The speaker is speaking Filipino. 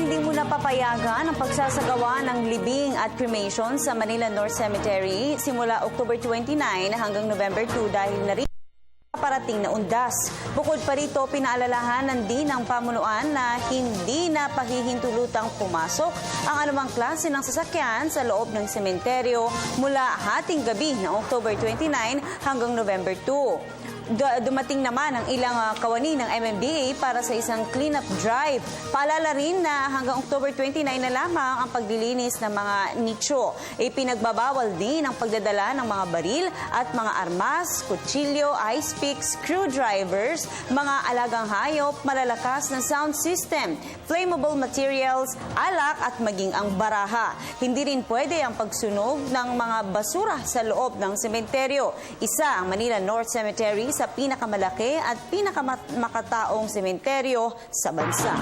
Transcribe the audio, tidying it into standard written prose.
hindi muna papayagan ang pagsasagawa ng libing at cremation sa Manila North Cemetery simula October 29 hanggang November 2 dahil na rin parating na undas. Bukod pa rito, pinaalalahanan din ng pamunuan na hindi na pahihintulutang pumasok ang anumang klase ng sasakyan sa loob ng sementeryo mula hating gabi ng October 29 hanggang November 2. Dumating naman ang ilang kawani ng MMDA para sa isang cleanup drive. Paalala rin na hanggang October 29 na lamang ang paglilinis ng mga nicho. Ipinagbabawal din ang pagdadala ng mga baril at mga armas, kutsilyo, ice picks, screwdrivers, mga alagang hayop, malalakas na sound system, flammable materials, alak at maging ang baraha. Hindi rin pwede ang pagsunog ng mga basura sa loob ng sementeryo. Isa ang Manila North Cemetery sa pinakamalaki at pinakamakataong sementeryo sa bansa.